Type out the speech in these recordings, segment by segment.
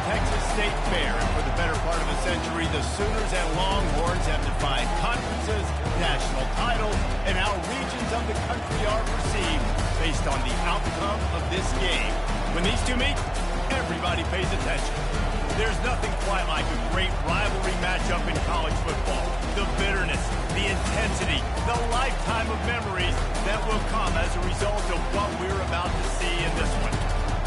Texas State Fair, and for the better part of a century, the Sooners and Longhorns have defined conferences, national titles, and how regions of the country are perceived based on the outcome of this game. When these two meet, everybody pays attention. There's nothing quite like a great rivalry matchup in college football. The bitterness, the intensity, the lifetime of memories that will come as a result of what we're about to see in this one.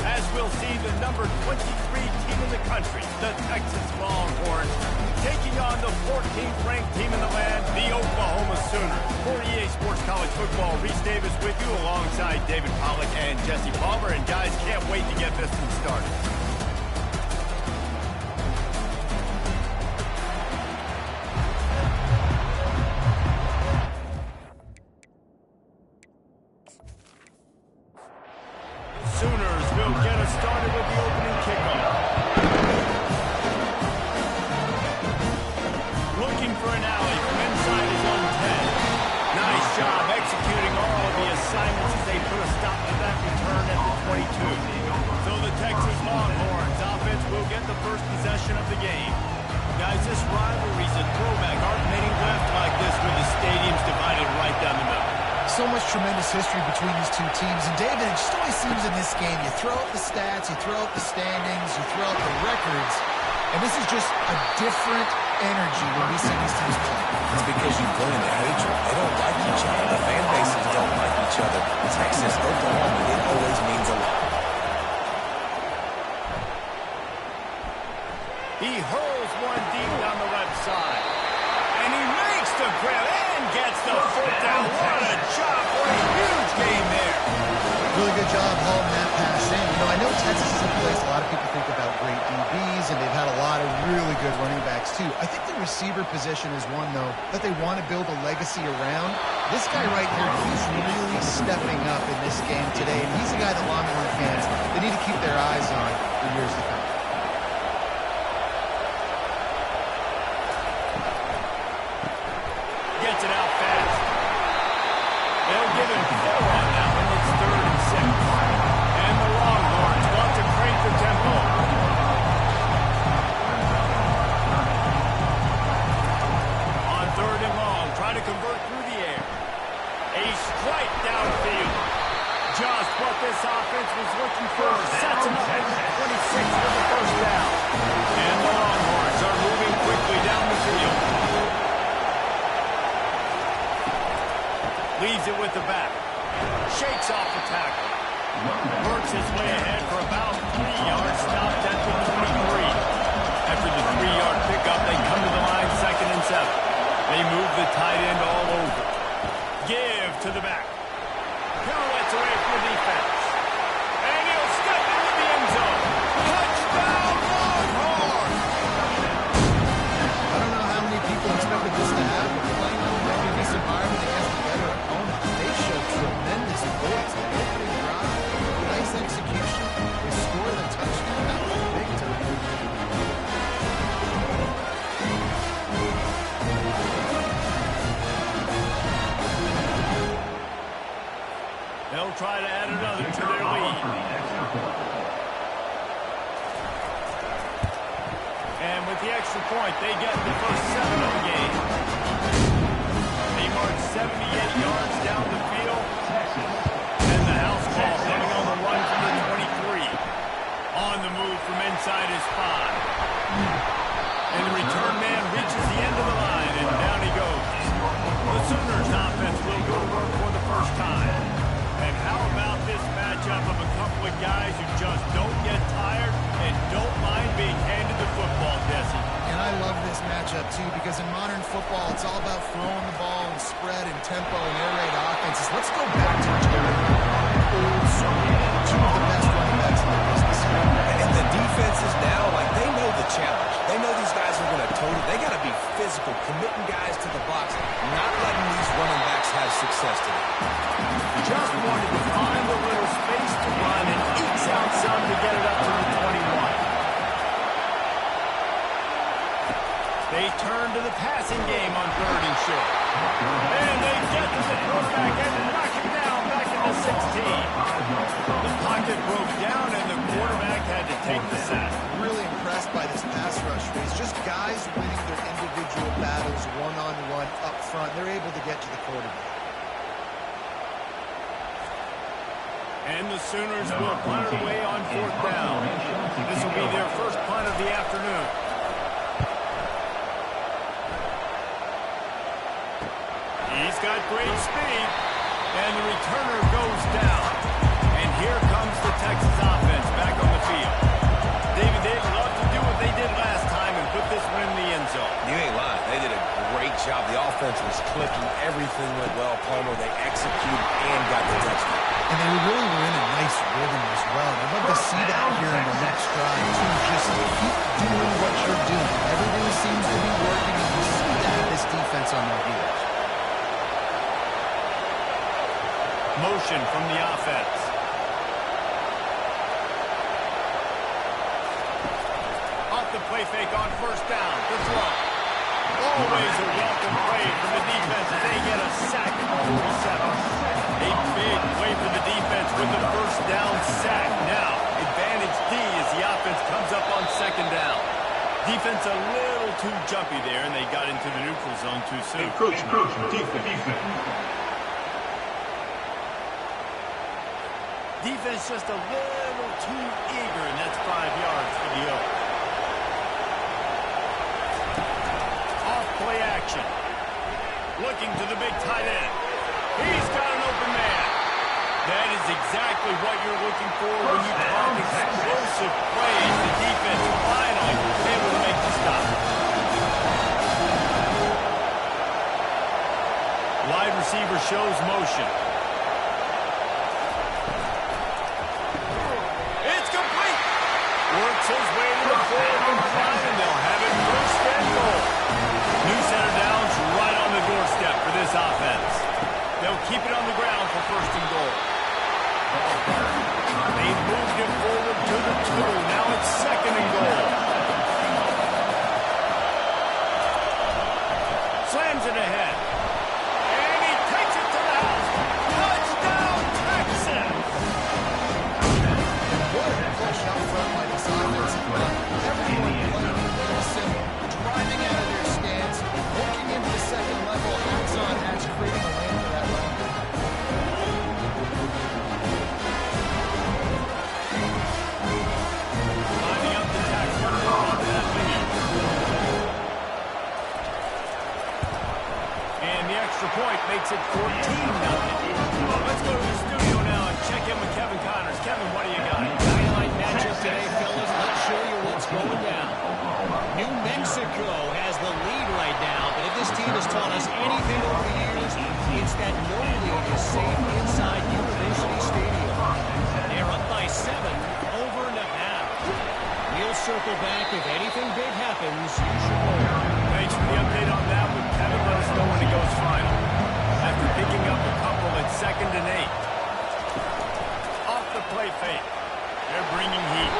As we'll see the number 23 team in the country, the Texas Longhorns, taking on the 14th ranked team in the land, the Oklahoma Sooners. For EA Sports College Football, Reese Davis with you alongside David Pollack and Jesse Palmer. And guys, can't wait to get this one started. Sooners will get us started with the opening kickoff. Looking for an alley from inside his own 10. Nice job executing all of the assignments as they put a stop to that return at the 22. So the Texas Longhorns offense will get the first possession of the game. Guys, this rivalry's a throwback. Aren't many left like this with the stadiums divided right down the middle. So much tremendous history between these two teams. And David, it just always seems in this game, you throw up the stats, you throw up the standings, you throw up the records, and this is just a different energy when we see these teams play. It's because you blend the hatred. They don't like each other. The fan bases don't like each other. Texas, Oklahoma, it always means a lot. He hurls one deep down the left side. And he makes the grab and gets the foot down. What a job. What a huge game there. Really good job hauling that pass in. You know, I know Texas is a place a lot of people think about great DBs, and they've had a lot of really good running backs, too. I think the receiver position is one, though, that they want to build a legacy around. This guy right here, he's really stepping up in this game today, and he's the guy that Longhorn fans, they need to keep their eyes on for years to come. Gets it out fast. They'll give him 4 on that one. It's 3rd and 6. And the Longhorns want to crank the tempo. On 3rd and long, trying to convert through the air. A strike downfield. Just what this offense was looking for. Sets him up at 26 for the first down. And the Longhorns are moving quickly down the field. Leaves it with the back. Shakes off the tackle. Works his way ahead for about 3 yards. Stopped at the 23. After the 3-yard pickup, they come to the line 2nd and 7. They move the tight end all over. Give to the back. Pirouettes away from the defense. And he'll step into the end zone. Touchdown, Longhorns! I don't know how many people expected this to happen. Playing on the this environment against the better opponent. They showed tremendous poise. The opening drive, nice execution. They scored a touchdown. That was big time. They'll try to add another to their lead. And with the extra point, they get the first 7 of the game. They march 78 yards down the field. And the house ball coming on the run from the 23. On the move from inside his 5. And the return man reaches the end of the line, and down he goes. The Sooners offense will go to work for the first time. And how about this matchup of a couple of guys who just don't get tired and don't mind being handed the football, Jesse? And I love this matchup, too, because in modern football, it's all about throwing the ball and spread and tempo and air raid offenses. Let's go back to old school. 2 of the best running backs in the business. And the defenses now, like, they know the challenge. They know these guys are going to tote it. They got to be physical, committing guys to the box, not letting these running backs have success today. Just wanted to find a little space to run and ekes out some to get it up to the 21. They turn to the passing game on 3rd and short. And they get to the quarterback and knock him down back at the 16. The pocket broke down and the quarterback had to take the sack. Really impressive. chemistry. It's just guys winning their individual battles one-on-one up front. They're able to get to the quarterback. And the Sooners will punt it away on 4th down. This will be their first punt of the afternoon. He's got great speed, and the returner goes down. And here comes the Texas offense back on the field. David, they'd love to do what they did last time and put this one in the end zone. You ain't lying. They did a great job. The offense was clicking. Everything went well. Palmer, they executed and got the touchdown. And they really were in a nice rhythm as well. I'd love to see that here in the next drive, too. Just keep doing what you're doing. Everything seems to be working, and you see that this defense on their heels. Motion from the offense. Off the play fake on 1st down. The throw. Always a welcome play from the defense as they get a sack on the reception. A big play for the defense with the 1st down sack. Now, advantage D as the offense comes up on 2nd down. Defense a little too jumpy there, and they got into the neutral zone too soon. Defense. Defense just a little too eager, and that's 5 yards for the Oaks. Off play action. Looking to the big tight end. He's got an open man. That is exactly what you're looking for when you talk explosive plays. The defense finally able to make the stop. Wide receiver shows motion. Works his way to the 4th line, and they'll have it 1st and goal. New center downs right on the doorstep for this offense. They'll keep it on the ground for 1st and goal. They moved it forward to the 2. Now it's 2nd and goal. Slams it ahead. And he takes it to the house. Touchdown, Texas! What a push up front by this offensive line. Everyone playing unison, driving out of their stance, working into the 2nd level, hats on, hats creating a lane for that run. Lining up the tackle on that lead. And the extra point makes it 14-0. Let's go to the studio now and check in with Kevin Connors. Kevin, what do you got? Dynamite matchup today, fellas. Let's show you what's going down. New Mexico has the lead right now, but if this team has taught us anything over the years, it's that no lead is safe inside University Stadium. They're up by 7 over Nevada. We'll circle back. If anything big happens, you should know. Thanks for the update on that one, Kevin. Let us know when it goes final. After picking up a couple at 2nd and 8. Off the play fake. They're bringing heat.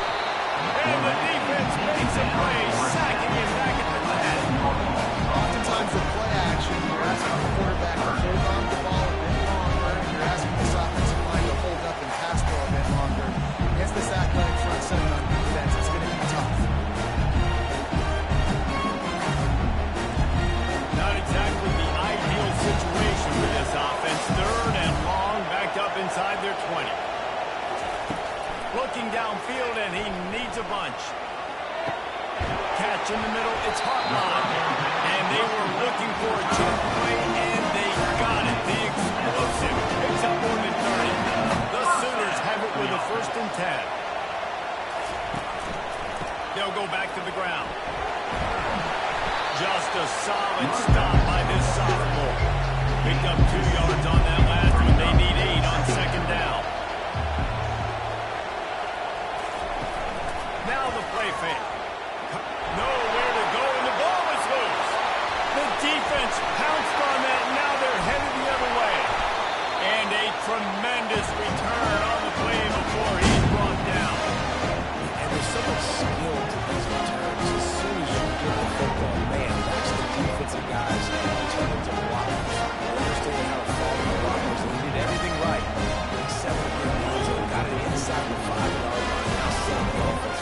And the defense makes a play, sacking him back at the net. Oftentimes with play action, you're asking the quarterback to hold on to the ball a bit longer, and you're asking this offensive line to hold up and pass for a bit longer. Against this athletic front seven on defense, it's going to be tough. Not exactly the ideal situation for this offense. 3rd and long, backed up inside their 20. Looking downfield, and he needs a bunch. Catch in the middle, it's Hartline. And they were looking for a check play, and they got it. The explosive picks up more than 30. The Sooners have it with a 1st and 10. They'll go back to the ground. Just a solid stop by this sophomore. Picked up 2 yards on that last one. They need 8 on 2nd down. Now the play fake. Nowhere to go, and the ball is loose. The defense pounced on that. Now they're headed the other way. And a tremendous return on the play before he's brought down. And there's so much skill to these returns. As soon as you get the football, man, watch the defensive guys turn into blockers. Understanding how to follow the blockers. They did everything right. They 7 again, Lonzo got it inside the 5-yard line. Now 7 offense.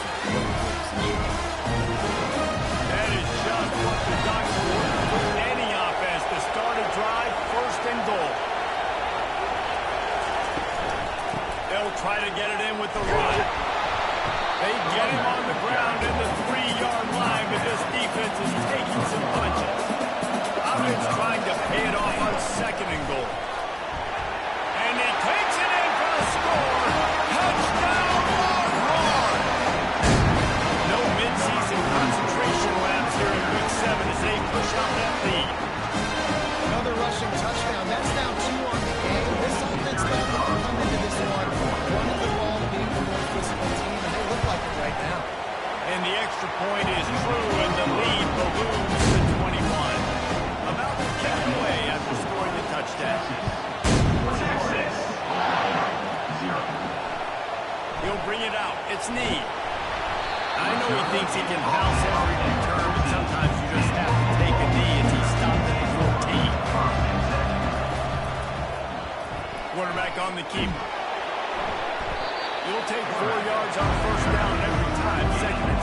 its knee. I know he thinks he can house every return, but sometimes you just have to take a knee as he stopped at the 14. Quarterback on the keeper. You'll take 4 yards on first down every time, 2nd and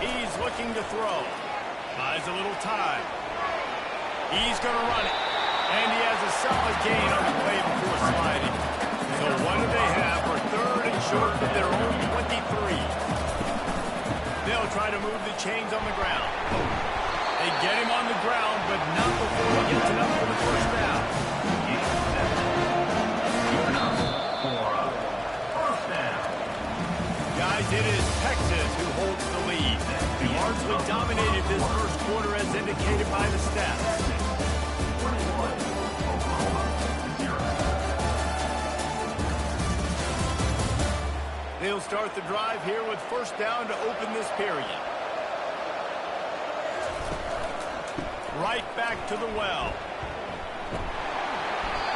6. He's looking to throw. Buys a little time. He's going to run it. And he has a solid gain on the play before sliding. So what do they have for 3rd and short of their own 23? They'll try to move the chains on the ground. They get him on the ground, but not before he gets enough for the first down. Guys, it is Texas who holds the lead. They largely dominated this first quarter as indicated by the stats. They'll start the drive here with first down to open this period. Right back to the well.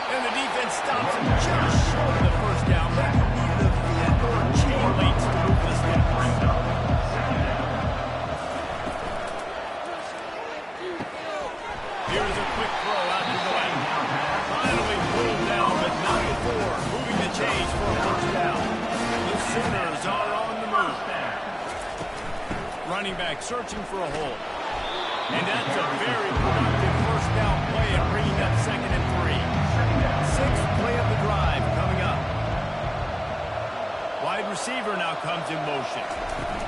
And the defense stops him just short of the first down. That could be the fifth or chain links to move the steps. Here's a quick throw out to the left. Finally pulled down, but not before moving the chains for a first down. The Sooners are on the move. Running back searching for a hole. And that's a very productive first down play and bringing up 2nd and 3. 6th play of the drive coming up. Wide receiver now comes in motion.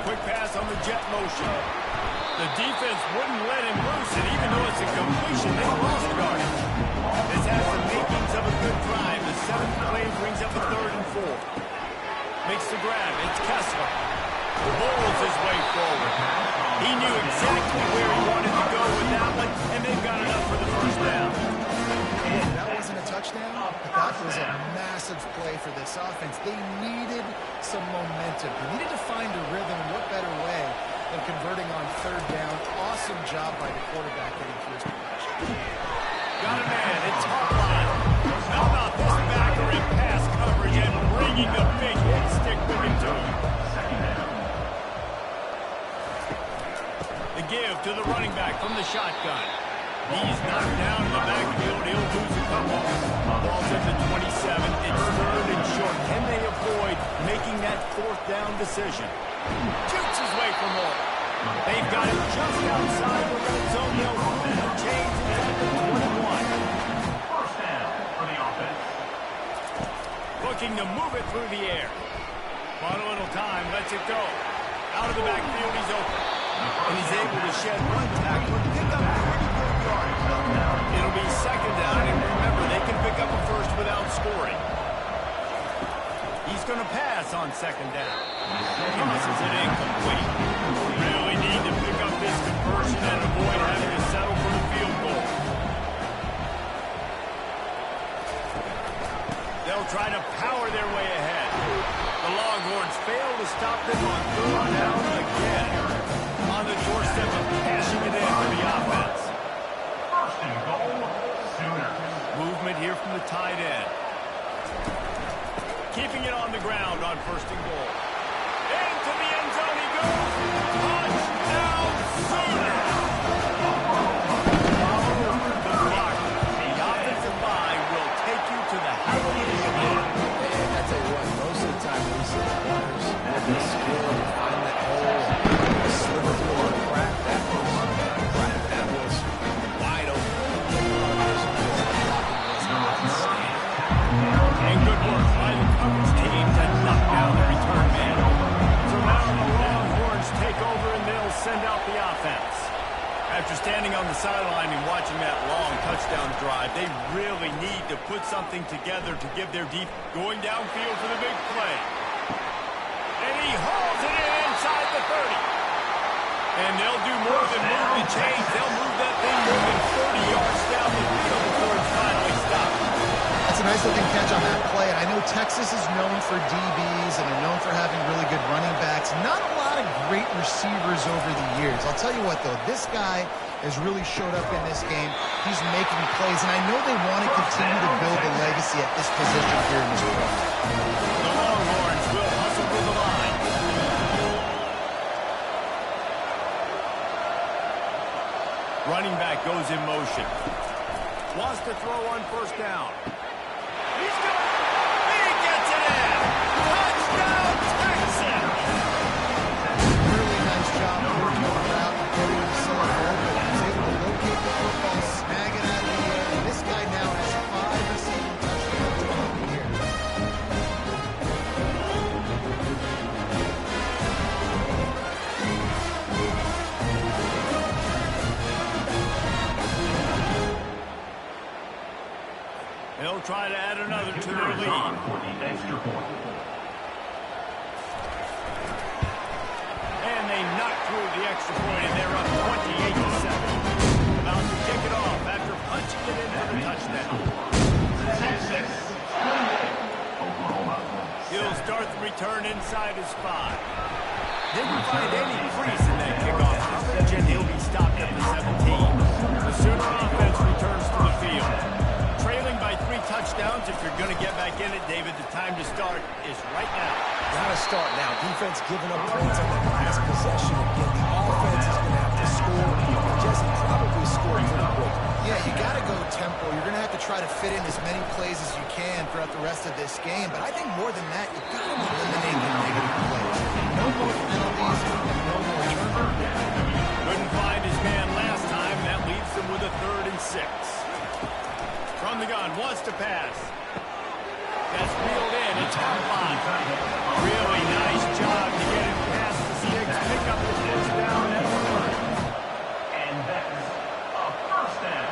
Quick pass on the jet motion. The defense wouldn't let him loose, and even though it's a completion, they lost yardage. This has the makings of a good drive. The 7th play brings up a 3rd and 4. Makes the grab. It's Kessler. Bowls his way forward. He knew exactly where he wanted to go with that one, and they've got enough for the first down. And that wasn't a touchdown, but that was a massive play for this offense. They needed some momentum. They needed to find a rhythm, and what better way than converting on 3rd down. Awesome job by the quarterback getting through his progression. Got a man. It's hotline. How about this backer in pass coverage and bringing the big hit stick with him to him? The give to the running back from the shotgun. He's knocked down in the backfield. He'll lose a couple. Ball's at the 27. It's 3rd and short. Can they avoid making that 4th down decision? Shoots his way for more. They've got it just outside the red zone. They'll move the chains inside the 21. First down for the offense. Looking to move it through the air. Bought a little time. Lets it go. Out of the backfield, he's open. And he's able to shed one tackle and pick up pretty good yards. It'll be 2nd down, and remember, they can pick up a first without scoring. He's going to pass on 2nd down. Tosses it incomplete. Really need to pick up this conversion and avoid having to settle for the field goal. They'll try to power their way ahead. The Longhorns fail to stop them on 3rd down again. On the doorstep of cashing it in for the offense. First and goal, Sooners. Movement here from the tight end. Keeping it on the ground on 1st and goal. Into the end zone he goes. Touchdown, Sooners! Follow the block. The offensive line will take you to the Halloween again. And I tell you what, most of the time we see the corners with the skill to find that hole, sliver through a crack. That was wide open. And good work by the coverage team to knock down the return man. So now the Longhorns take over and they'll send out the offense. After standing on the sideline and watching that long touchdown drive, they really need to put something together to give their deep going downfield for the big play. And he hauls it in inside the 30. And they'll do more than move the chains. They'll move that thing more than 30 yards down the field before it's finally stopped. That's a nice looking catch on that play. I know Texas is known for DBs and they're known for having really good running backs. Not a lot of great receivers over the years. I'll tell you what, though, this guy has really showed up in this game. He's making plays, and I know they want to continue to build a legacy at this position here in this game. The Longhorns will hustle to the line. Running back goes in motion. Wants to throw on first down. He's got it. He gets it in. Touchdown, Texas. Really nice job working on the route and getting himself open. He was able to locate the football, snag it out of the air. And this guy now has 5 receiving touchdowns on the year. They'll try to add another to their lead. For the extra point. And they knock through the extra point, and they're up 28-7. About to kick it off after punching it in for the touchdown. 6-6. Oklahoma. He'll start the return inside his 5. Didn't find any crease in that kickoff coverage, and he'll be stopped at the 17. The Sooner offense returns to the field. Trailing by 3 touchdowns. If you're going to get back in it, David, the time to start is right now. Gotta start now. Defense giving up points on that last possession. Again, the offense is going to have to score, and Jesse probably scored pretty quick. Yeah, you got to go tempo. You're going to have to try to fit in as many plays as you can throughout the rest of this game. But I think more than that, you got to eliminate the negative plays. No more penalties and no more turnovers. Couldn't find his man last time. That leaves him with a 3rd and 6. From the gun, wants to pass. That's reeled in. It's Harbaugh. Really nice job to get him past the sticks, pick up the first down, and run. And that's a first down.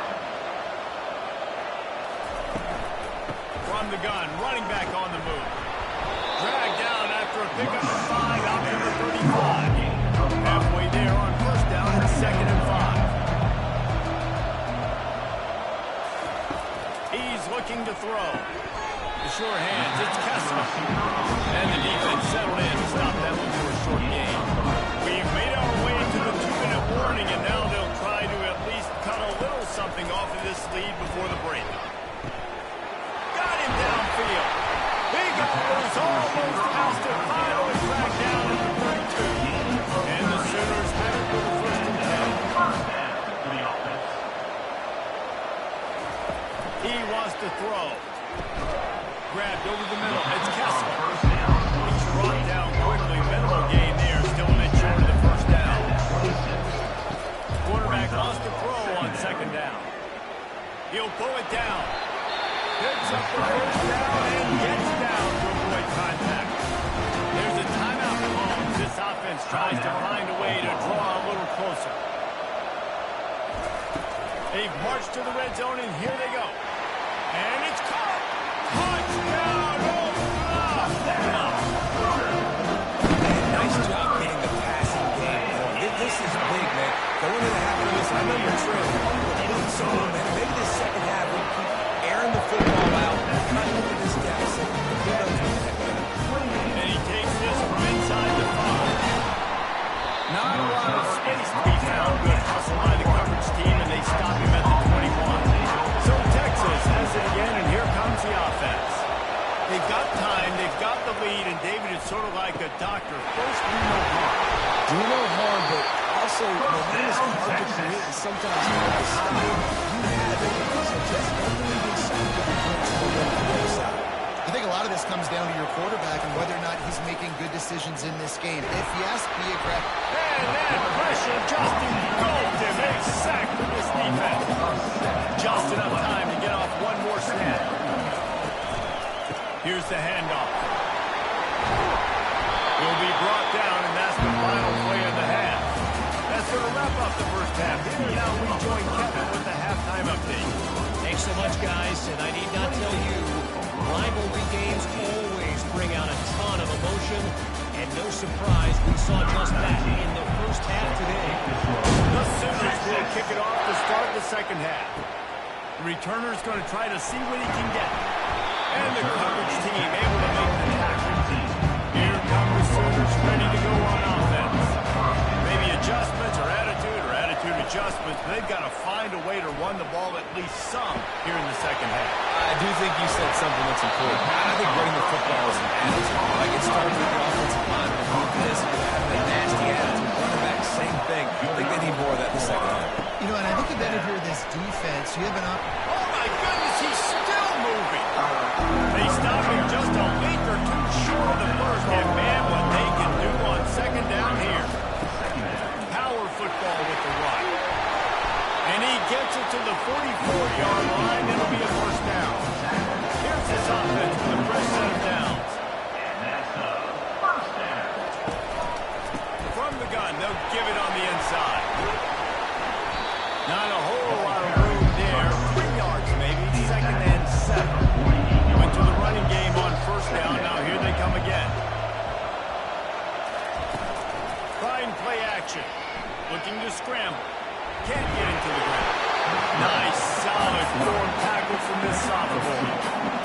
From the gun, running back on the move. Dragged down after a pickup of 5 out to the 35. Halfway there on first down, and 2nd and 5. He's looking to throw. The sure hands, it's Kessler. And the defense settled in to stop that one for a short gain. We've made our way to the 2-minute warning, and now they'll try to at least cut a little something off of this lead before the break. Got him downfield. He got loose, almost past it, finally tracked down at the 32. And the Sooners have it for the 1st and 10. First down for the offense. He wants to throw. Grabbed over the middle. It's Kessler. He's brought down quickly. Minimal gain there. Still a bit short of the first down. Quarterback wants to throw on 2nd down. He'll pull it down. Picks up the first down and gets down to avoid contact. There's a timeout call as this offense tries to find a way to draw a little closer. They've marched to the red zone, and here they go. And it's caught. Touchdown, Oklahoma! Nice job getting the passing game going. This is big, man. Going into half of this, I know you're trailing, but lose some momentum. Maybe this second half we keep airing the football out, cutting into this deficit. Who knows what the heck better. And he takes this from inside the 5. Not a lot of space to be found. Good hustle by the coverage team, and they stop him at the 21. So Texas has it again, and here comes the offense. They've got time, they've got the lead, and David is sort of like a doctor. First, do no harm. Do no harm, but also momentum is hard to create and sometimes hard to stop. You have it, so just don't believe in something that breaks the way on the other side. I think a lot of this comes down to your quarterback and whether or not he's making good decisions in this game. If yes, be aggressive. And that pressure just engulfed him. A sack for this defense. Just enough time to get off one more snap. Here's the handoff. He'll be brought down, and that's the final play of the half. That's going to wrap up the first half. Here now we join Kevin with the halftime update. Thanks so much, guys, and I need not tell you, rivalry games always bring out a ton of emotion, and no surprise, we saw just that in the first half today. The Sooners will kick it off to start the second half. The returner's going to try to see what he can get. And the coverage team able to make the tackle. Here come the Sooners ready to go on offense. Maybe adjustments or attitude adjustments, They've got to find a way to run the ball at least some here in the second half. I do think you said something that's important. I think running the football is an attitude. Like it starts with the offensive line and move this, and having a nasty attitude. Running back, same thing. I think they need more of that in the second half. You know, and I think the benefit of this defense, you have an opportunity. Oh, my goodness, he's still moving. They stop him just a week or two short of the first, and man, what they can do on second down here. Power football with the run. And he gets it to the 44-yard line. It'll be a first down. Here's this offense with a fresh set of downs. And that's a first down. From the gun, they'll give it on the inside. Not a whole lot of room there. 3 yards maybe, second and 7. Went to the running game on first down. Now here they come again. Trying play action. Looking to scramble. Can't get into the ground. Nice, solid form tackle from this sophomore.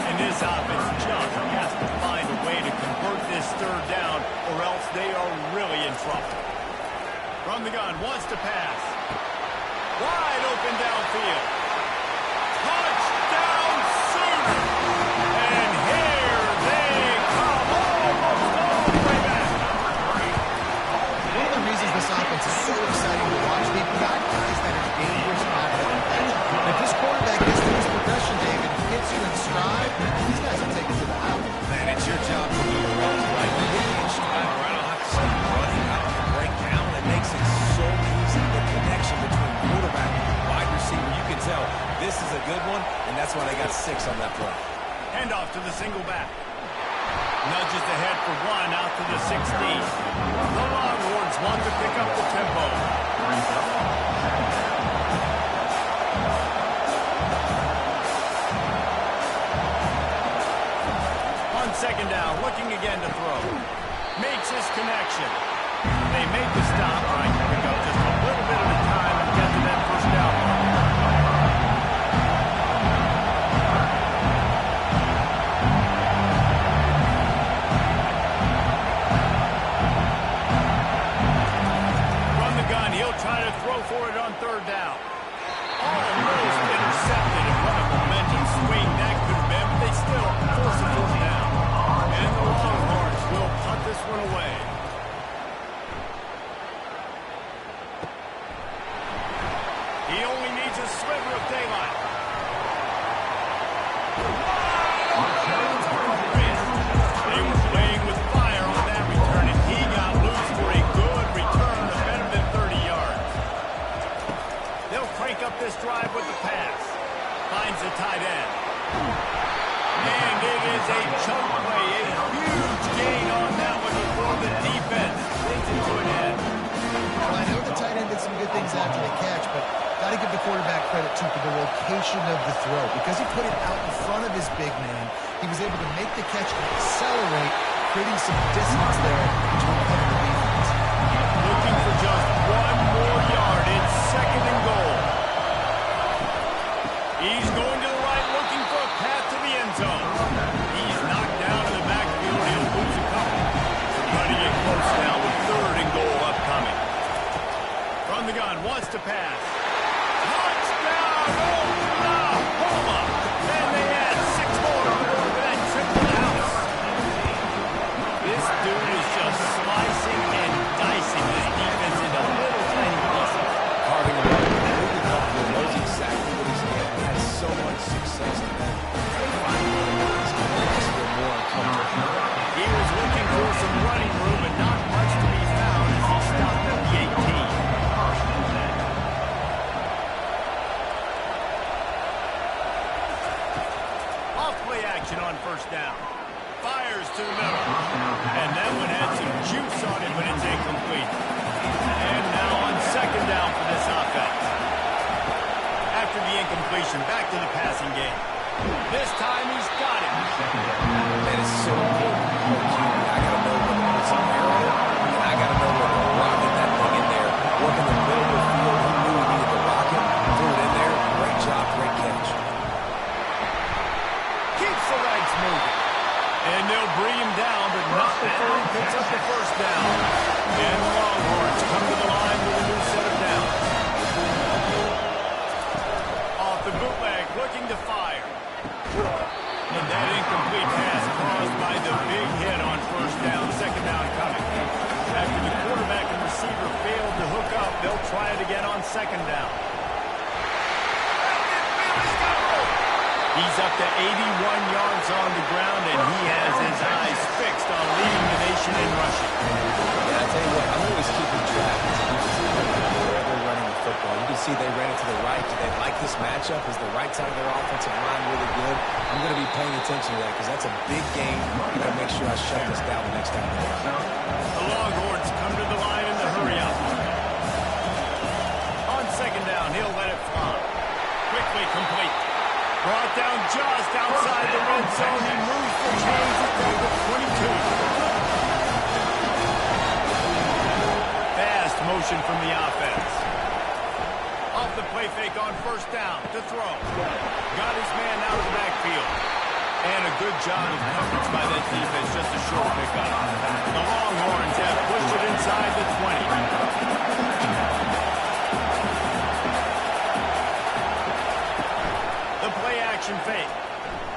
And this offense just has to find a way to convert this third down, or else they are really in trouble. From the gun, wants to pass. Wide open downfield. Touchdown Sooners! And here they come. Almost all the way back. One of the reasons this offense is so exciting to watch, they've got guys that are dangerous after the catch. And if this quarterback gets to this progression, David, hits you in stride, these guys will take it to the house. Man, it's your job to do the runs right. You hit me in stride, or I don't have to start running out the breakdown. It makes it so easy, the connection between quarterback and wide receiver. You can tell this is a good one, and that's why they got 6 on that play. Handoff to the single back. Nudges ahead for 1 out to the 16. The Longhorns want to pick up the tempo. On second down, looking again to throw. Makes his connection. They make the stop, trying to pick up just a little bit at a time and get to that first down mark. He'll try to throw for it on third down. Almost intercepted. And what a momentum swing that could have been, but they still force a fourth down. And the Longhorns will punt this one away. He only needs a sliver of daylight. They were playing with fire on that return, and he got loose for a good return of better than 30 yards. They'll crank up this drive with the pass. Finds the tight end. And it is a chunk play, a huge gain on that one before the defense brings it to an end. Well, I know the tight end did some good things after the catch, but got to give the quarterback credit, too, for the location of the throw. Because he put it out in front of his big man, he was able to make the catch and accelerate, creating some distance there between him and the defense. Looking for just 1 more yard. It's second and goal. He's going to the right, looking for a path to the end zone. He's knocked down in the backfield. He'll lose a couple. Trying to get close now with third and goal upcoming. From the gun, wants to pass. Touchdown! Oklahoma! And they add 6 more on the board with that triple house. This dude is just slicing and dicing this defense into little tiny pieces. Carving him up, completely comfortable, knows exactly what he's getting, has so much success today. More uncomfortable. He was looking for some running room and not much to be found as he stopped at the 18. second down. He's up to 81 yards on the ground, and he has his eyes fixed on leading the nation in rushing. Yeah, I tell you what, I'm always keeping track of where they're running the football. You can see they ran it to the right. Do they like this matchup? Is the right side of their offensive line really good? I'm going to be paying attention to that because that's a big game. I'm going to make sure I shut this down the next time. The Longhorns come to the line in the hurry up. On second down, he'll let it fly. Quickly complete. Brought down just outside the red zone. He moves the chains at the 22. Fast motion from the offense. Off the play fake on first down to throw. Got his man out of the backfield. And a good job of coverage by that defense. Just a short pickup. The Longhorns have pushed it inside the 20. Action fake.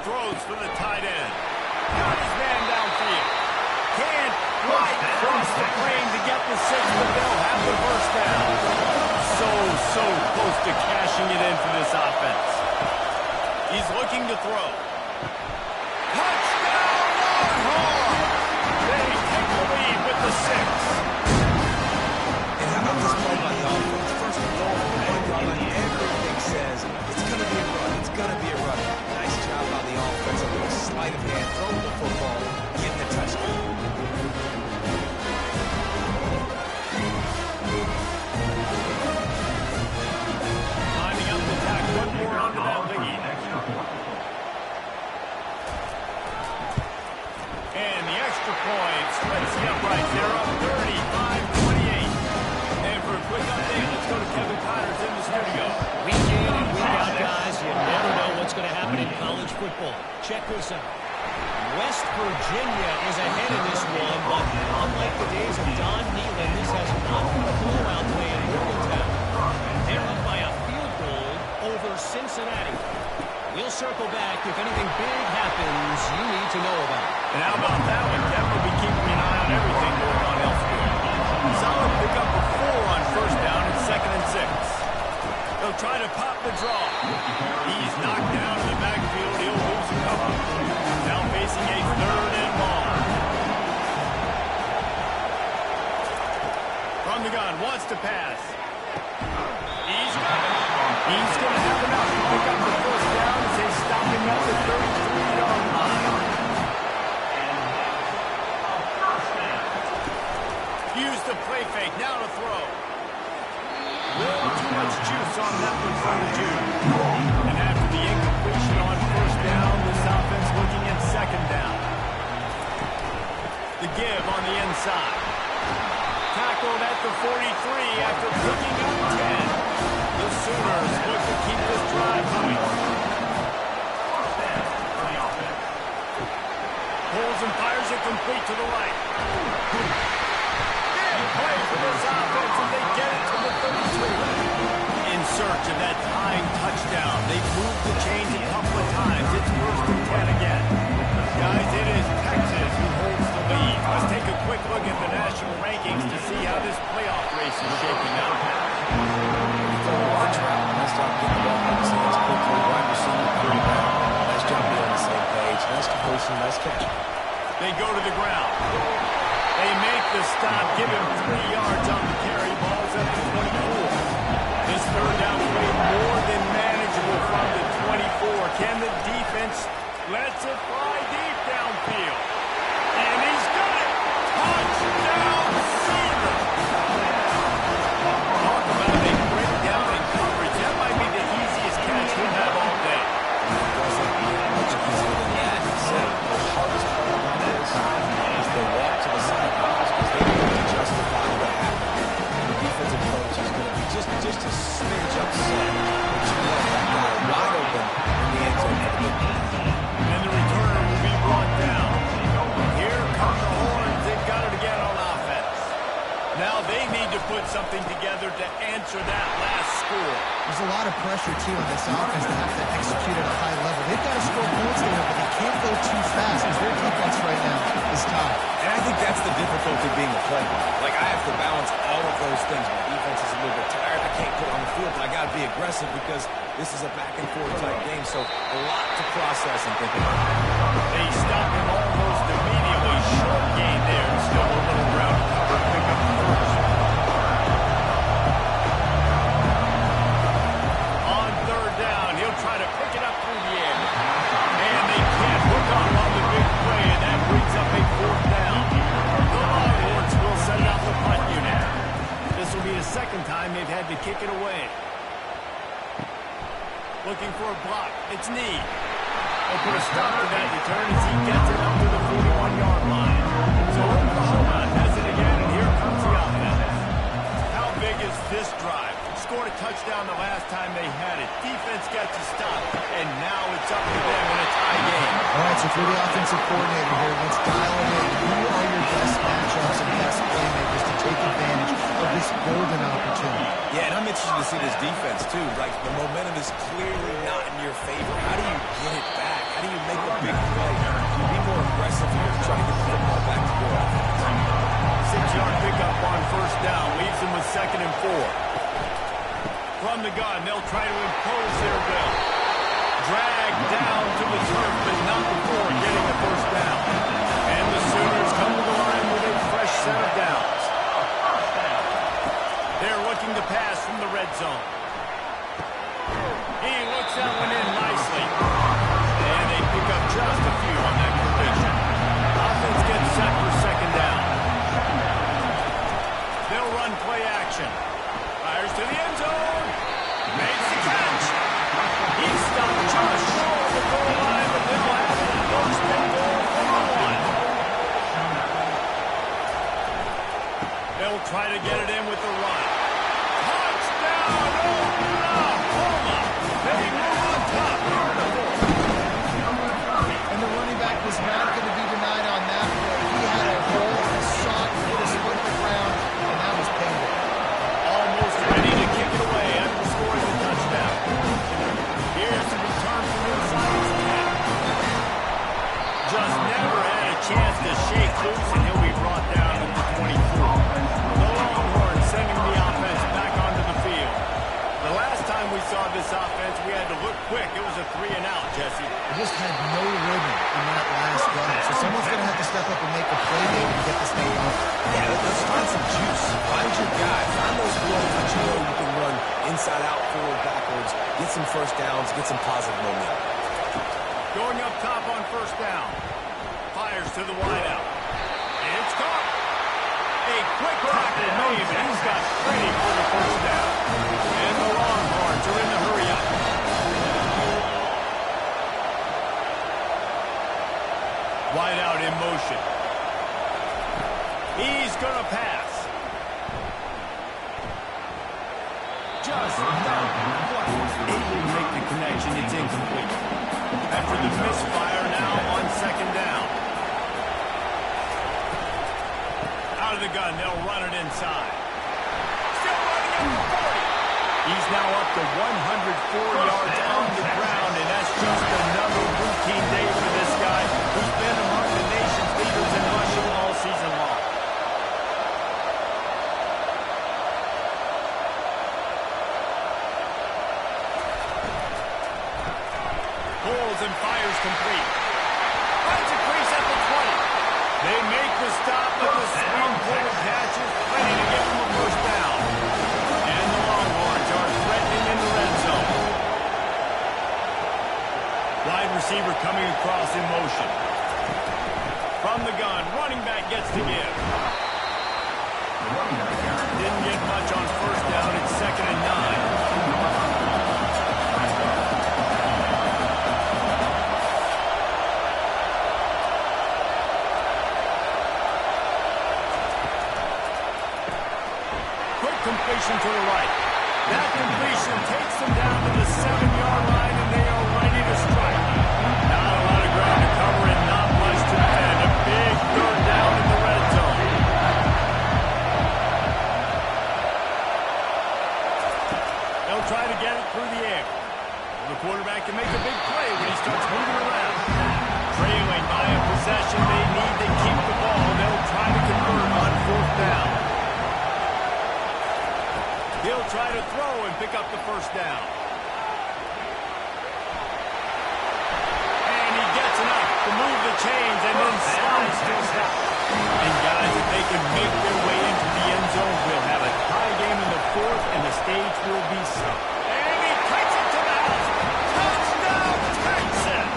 Throws for the tight end. Got his man downfield. Can't quite cross the plane to get the 6, but they'll have the first down. So close to cashing it in for this offense. He's looking to throw. Touchdown, Longhorns! They take the lead with the 6. And how about this play by the offense? First and goal, everything says it's going to be a run. It's going to be a run. Nice job by the offense. A little sleight of hand, throwing the football, getting the touchdown. Lining up the tack. One more onto that lead. And the extra point splits the uprights. They're up 35-28. And for a quick update, let's go to Kevin Connors in the studio. Week in and week out, guys, you never know what's going to happen in college football. Check this out. West Virginia is ahead in this one, but unlike the days of Don Nehlen, this has not been a blowout play in Morgantown. They're up by a field goal over Cincinnati. We'll circle back if anything big happens you need to know about. And how about that one? Kevin will be keeping an eye on everything going on elsewhere. Solid pickup of 4 on first down and 2nd and 6. They'll try to pop the draw. He's knocked down in the backfield. He'll lose a couple. Now facing a 3rd and long. From the gun, wants to pass. He's got it. He's going to have enough to pick up the first down as they stop him at the 33-yard line. Use the play fake. Now to throw. Little too much juice on that one from the Jew. And after the incompletion on first down, this offense looking at 2nd down. The give on the inside. Tackled at the 43 after picking up 10. The Sooners look to keep this drive going. Pulls and fires it complete to the right. Play for this offense as they get it to the 32. In search of that tying touchdown. They've moved the chains a couple of times. It's 1st and 10 again. Guys, it is Texas who holds the lead. Let's take a quick look at the national rankings to see how this playoff race is shaping up. Nice job getting the ball from his hands quickly. Wide receiver, quarterback. Nice job being on the same page. Nice completion, nice catch. They go to the ground. They make the stop, give him 3 yards on the carry. Ball's at the 24. This 3rd down play more than manageable from the 24. Can the defense lets it fly deep downfield? And he's got it! Touchdown, Sooners! Talk about a breakdown in coverage. That might be the easiest catch we'll have all day. It doesn't get much easier than that. The hardest part about this is the walk to the sidelines because they need to justify what happened. The defensive coach is going to be just a smidge upset, but you know that guy wide open in the end zone for the big play. And the returner will be brought down. Here come the Horns. They've got it again on offense. Now they need to put something together to answer that last score. There's a lot of pressure, too, on this offense to have to execute at a high level. They've got to score points there, but they can't go too fast because their defense right now is top. And I think that's the difficulty being a player. Like, I have to balance all of those things. My defense is a little bit tired. I can't put on the field, but I got to be aggressive because this is a back-and-forth type game, so a lot to process and think about. They stop him almost immediately. Short gain there. Still a little ground to cover. Pick up the first. On third down, he'll try to pick it up through the air. And they can't hook on the big play, and that brings up a fourth down. The Longhorns will send out the punt unit. This will be the second time they've had to kick it away. Looking for a block. It's Need. They'll put a stop to that return as he gets it up to the 41-yard line. So Oklahoma has it again, and here comes the offense. How big is this drive? Scored a touchdown the last time they had it. Defense gets a stop, and now it's up to them in a tie game. All right, so for the offensive coordinator here, let's dial it in. Who are your best matchups and best playmakers to take advantage of this golden opportunity? Yeah, and I'm interested to see this defense, too. Like, the momentum is clearly not in your favor. How do you get it back? How do you make a big play? Be more aggressive here to try to get the football back to your offense. 6-yard pickup on first down. Leaves them with 2nd and 4. From the gun, they'll try to impose their will. Dragged down to the turf, but not before getting a first down. And the Sooners come to the line with a fresh set of downs. They're looking to pass from the red zone. He looks that one in nicely. And they pick up just a few on that completion. Offense gets set for 2nd down. They'll run play action. Fires to the end zone. Makes the catch. He's stopped just short of the goal line, but they'll have it first and goal from the 1. They'll try to get it in with the run. Touchdown, Oklahoma. They move on top here in the 4th. And the running back was not going to be denied on that play. He had a hole, a sock, hit his foot in the ground, and that was painful. Almost ready to kick it away after scoring the touchdown. Here's the return from inside his 10. Just never had a chance to shake loose, and he'll be brought down at the 24. The Longhorns sending the offense back onto the field. The last time we saw this offense, we had to look quick. It was a 3-and-out, Jesse. They just had no rhythm in that last drive. So someone's going to have to step up and make a play there to get this thing going. Yeah, let's find some juice. Find your guy. Find those plays that you know you can run inside out, forward, backwards. Get some first downs. Get some positive momentum. Going up top on first down. Fires to the wideout. And it's caught. A quick tackle made, but he's got plenty for the first down. And the Longhorns are in the hurry up. Wideout in motion. He's going to pass. Just not quite able to make the connection. It's incomplete. After the misfire, now on 2nd down. Out of the gun, they'll run it inside. Still running at the 40. He's now up to 104 yards on the ground, and that's just another routine day for this guy who's been among the nation's leaders in rushing all season long. Pulls and fires complete. Finds a crease at the 20. They make the stop, but the swing quarter catches ready to give them a first down. And the Longhorns are threatening in the red zone. Wide receiver coming across in motion. From the gun, running back gets to give. Didn't get much on first down. It's 2nd and 9. Completion to the right. That completion takes them down to the 7-yard line, and they are ready to strike. Not a lot of ground to cover and not much to defend. A big 3rd down in the red zone. They'll try to get it through the air. The quarterback can make a big play when he starts moving around. Trailing by a possession, they need to keep the ball. They'll try to convert on 4th down. He'll try to throw and pick up the first down. And he gets enough to move the chains and then slides to his head. And guys, if they can make their way into the end zone, we'll have a tie game in the fourth, and the stage will be set. And he takes it to the house. Touchdown, Texas!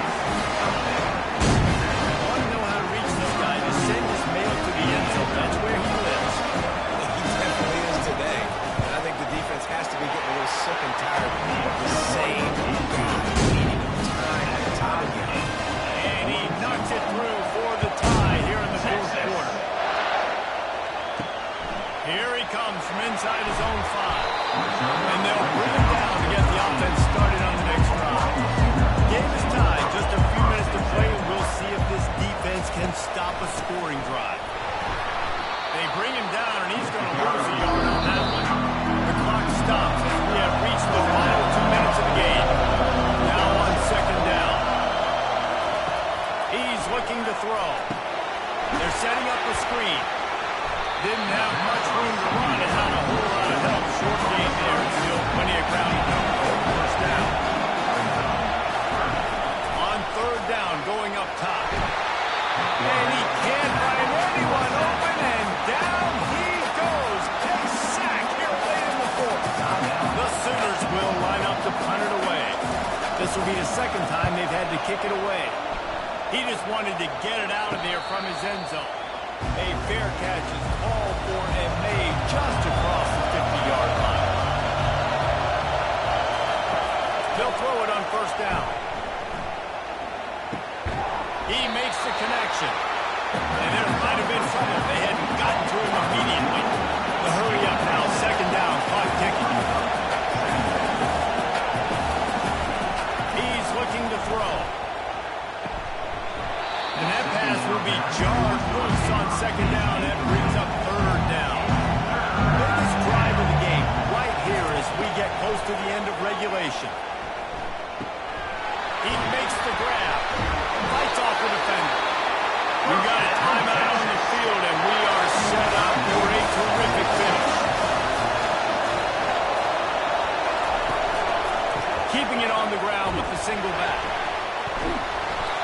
I want to know how to reach this guy to send his mail to the end zone. That's where he lives. He definitely is today. And I think the defense has to be getting a little sick and tired of the same guy beating him time and time again. And he knocks it through for the tie here in the fourth quarter. Here he comes from inside his own 5. And they'll bring him down to get the offense started on the next drive. Game is tied. Just a few minutes to play, and we'll see if this defense can stop a scoring drive. They bring him down, and he's going to lose a yard on that one. The clock stops as we have reached the final 2 minutes of the game. Now on second down. He's looking to throw. They're setting up a screen. Didn't have much room to run and not a whole lot of help. Short game there. Still plenty of ground to cover for the first down. On third down, going up top. And he can't find anyone open, and down he goes. Big sack here late in the fourth. The Sooners will line up to punt it away. This will be the second time they've had to kick it away. He just wanted to get it out of there from his end zone. A fair catch is called for and made just across the 50-yard line. They'll throw it on first down. He makes the connection. And there might have been trouble if they hadn't gotten to him immediately. The hurry up now, second down, clock ticking. He's looking to throw. And that pass will be jarred loose on second down. That brings up third down. Biggest drive of the game right here as we get close to the end of regulation. He makes the grab. Fights off the defender. We've got a timeout on the field, and we are set up for a terrific finish. Keeping it on the ground with the single back.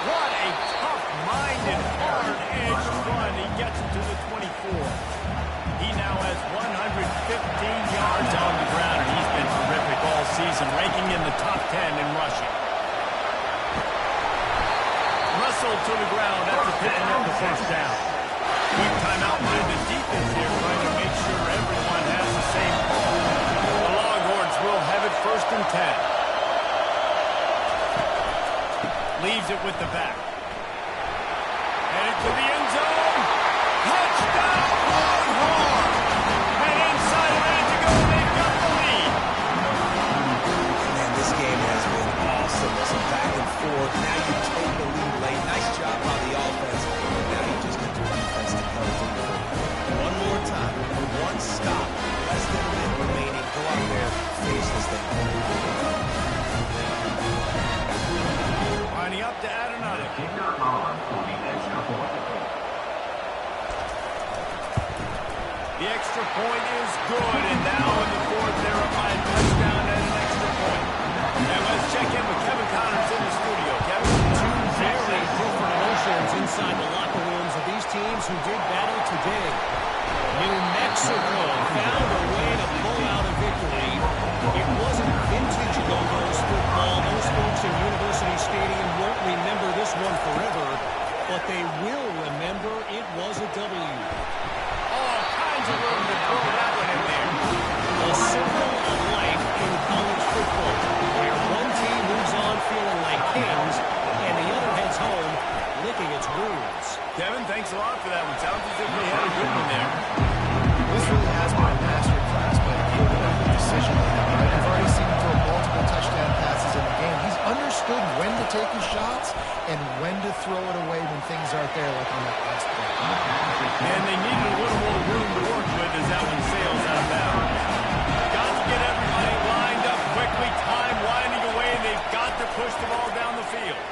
What a tough-minded, hard-edged run. He gets it to the 24. He now has 115 yards on the ground, and he's been terrific all season, ranking in the top 10 in rushing. Wrestled to the ground after picking up the first down. Quick timeout by the defense here, trying to make sure everyone has the same call. The Longhorns will have it first and 10. Leaves it with the back. Headed to the end zone. Touchdown, Longhorns! And inside a minute to go, they've got the lead. Man, this game has been awesome. Some back and forth. Now you take the lead late. Nice job by the offense. And now you just get your defense to come through. One more time. One stop. Less than a minute remaining. Go out there. Face this thing. Lining up to add another. The extra point is good, and now in the fourth, they're up by a touchdown and an extra point. And let's check in with Kevin Connors in the studio. Kevin, Two very different emotions inside the locker rooms of these teams who did battle today. New Mexico found a way to pull out a victory. It wasn't vintage Logos football. Those folks in University Stadium won't remember this one forever, but they will remember it was a W. all kinds of room to throw that one in there. A symbol of life in college football, where one team moves on feeling like kings, and the other heads home licking its wounds. Kevin, thanks a lot for that one. Sounds as if we had a good one there. This really has been a master class by the quarterback decision. I've already seen him throw multiple touchdown passes in the game. He's understood when to take his shots and when to throw it away when things aren't there, like on that last play. And they needed a little more room to work with as that one sails out of bounds. Got to get everybody lined up quickly. Time winding away. They've got to push the ball down the field.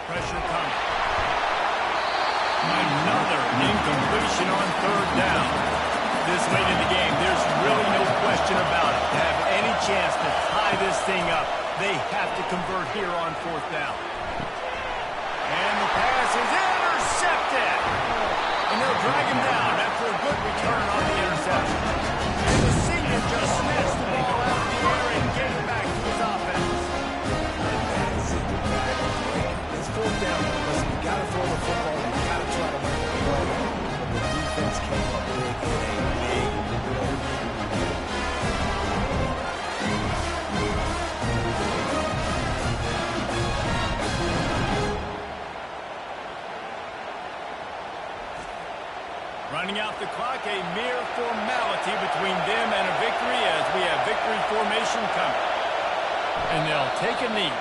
Pressure coming. Another incompletion on third down. This late in the game, there's really question about it. To have any chance to tie this thing up, they have to convert here on 4th down. And the pass is intercepted. And they'll drag him down after a good return on the interception. And the senior just snatched the ball out of the air and get it back to his offense. It's 4th down. Listen, you got to throw the football. You got to try to make the play. But the defense came up big in a big way. Running out the clock, a mere formality between them and a victory as we have victory formation coming. And they'll take a knee.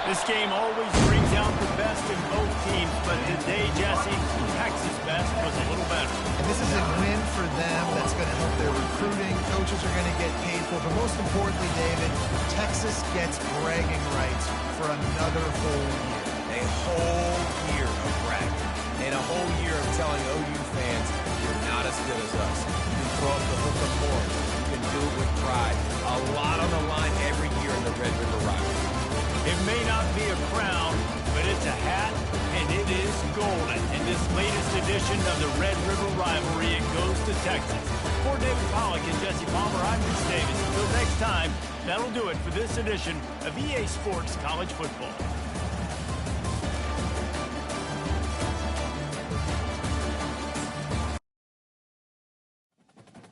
This game always brings out the best in both teams, but today, Jesse, Texas' best was a little better. And this is a win for them that's going to help their recruiting. Coaches are going to get paid for. But most importantly, David, Texas gets bragging rights for another whole year. A whole year of bragging. And a whole year of telling OU fans, you're not as good as us. You can throw up the hook of horns. You can do it with pride. A lot on the line every year in the Red River rivalry. It may not be a crown, but it's a hat, and it is golden. In this latest edition of the Red River rivalry, it goes to Texas. For David Pollack and Jesse Palmer, I'm Rich Davis. Until next time, that'll do it for this edition of EA Sports College Football.